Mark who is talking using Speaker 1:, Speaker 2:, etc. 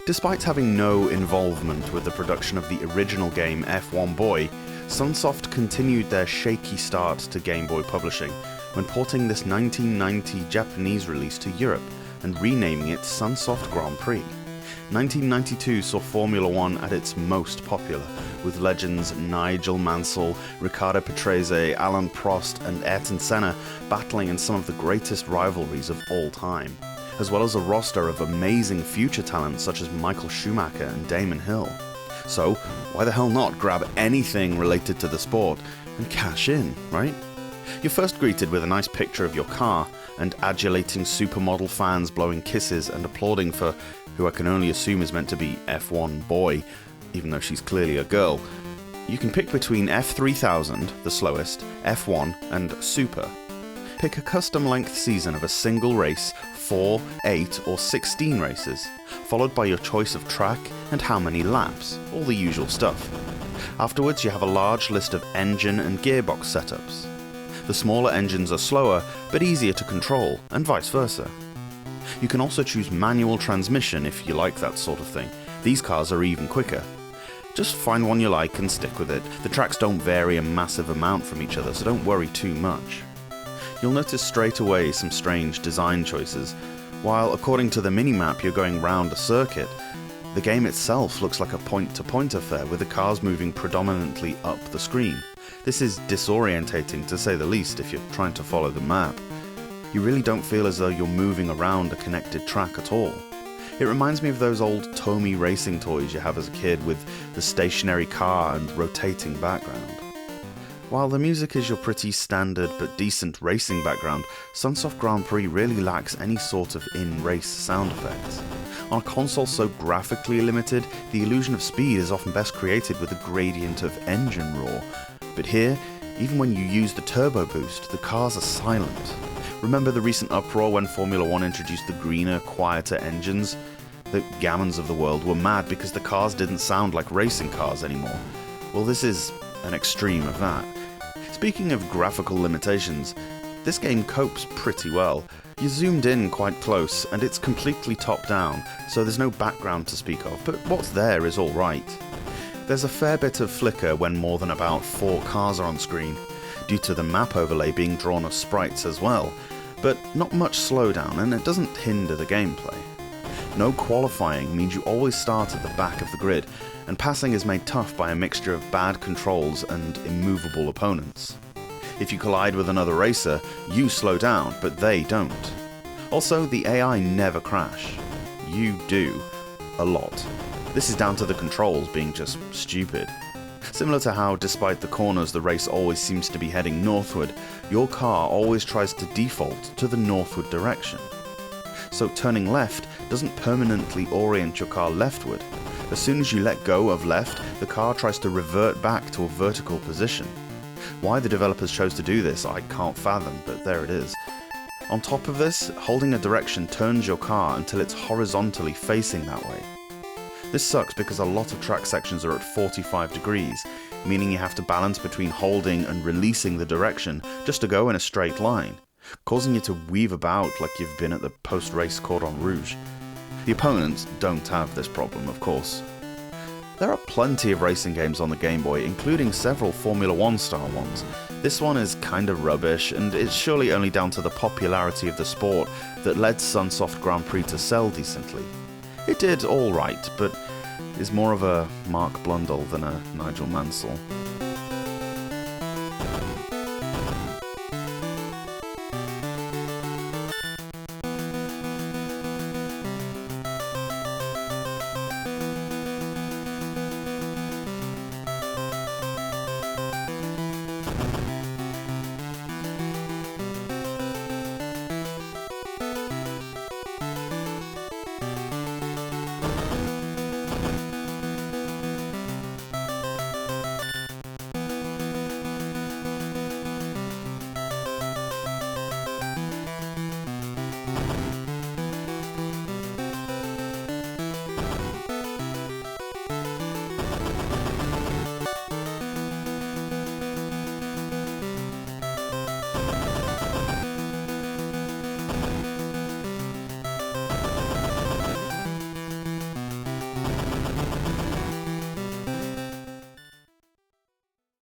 Speaker 1: Despite having no involvement with the production of the original game F1 Boy, Sunsoft continued their shaky start to Game Boy publishing when porting this 1990 Japanese release to Europe and renaming it Sunsoft Grand Prix. 1992 saw Formula One at its most popular, with legends Nigel Mansell, Riccardo Patrese, Alain Prost and Ayrton Senna battling in some of the greatest rivalries of all time, as well as a roster of amazing future talents such as Michael Schumacher and Damon Hill. So, why the hell not grab anything related to the sport and cash in, right? You're first greeted with a nice picture of your car and adulating supermodel fans blowing kisses and applauding for who I can only assume is meant to be F1 Boy, even though she's clearly a girl. You can pick between F3000, the slowest, F1 and Super. Pick a custom-length season of a single race, 4, 8 or 16 races, followed by your choice of track and how many laps, all the usual stuff. Afterwards you have a large list of engine and gearbox setups. The smaller engines are slower but easier to control, and vice versa. You can also choose manual transmission if you like that sort of thing. These cars are even quicker. Just find one you like and stick with it. The tracks don't vary a massive amount from each other, so don't worry too much. You'll notice straight away some strange design choices. While according to the minimap you're going round a circuit, the game itself looks like a point-to-point affair with the cars moving predominantly up the screen. This is disorientating to say the least if you're trying to follow the map. You really don't feel as though you're moving around a connected track at all. It reminds me of those old Tomy racing toys you have as a kid with the stationary car and rotating background. While the music is your pretty standard but decent racing background, Sunsoft Grand Prix really lacks any sort of in-race sound effects. On a console so graphically limited, the illusion of speed is often best created with a gradient of engine roar. But here, even when you use the turbo boost, the cars are silent. Remember the recent uproar when Formula One introduced the greener, quieter engines? The gammons of the world were mad because the cars didn't sound like racing cars anymore. Well, this is an extreme of that. Speaking of graphical limitations, this game copes pretty well. You're zoomed in quite close, and it's completely top-down, so there's no background to speak of, but what's there is alright. There's a fair bit of flicker when more than about 4 cars are on screen, due to the map overlay being drawn as sprites as well, but not much slowdown, and it doesn't hinder the gameplay. No qualifying means you always start at the back of the grid, and passing is made tough by a mixture of bad controls and immovable opponents. If you collide with another racer, you slow down, but they don't. Also, the AI never crash. You do. A lot. This is down to the controls being just stupid. Similar to how, despite the corners, the race always seems to be heading northward, your car always tries to default to the northward direction. So turning left doesn't permanently orient your car leftward. As soon as you let go of left, the car tries to revert back to a vertical position. Why the developers chose to do this, I can't fathom, but there it is. On top of this, holding a direction turns your car until it's horizontally facing that way. This sucks because a lot of track sections are at 45 degrees, meaning you have to balance between holding and releasing the direction just to go in a straight line, causing you to weave about like you've been at the post-race Cordon Rouge. The opponents don't have this problem, of course. There are plenty of racing games on the Game Boy, including several Formula One style ones. This one is kinda rubbish, and it's surely only down to the popularity of the sport that led Sunsoft Grand Prix to sell decently. It did alright, but is more of a Mark Blundell than a Nigel Mansell.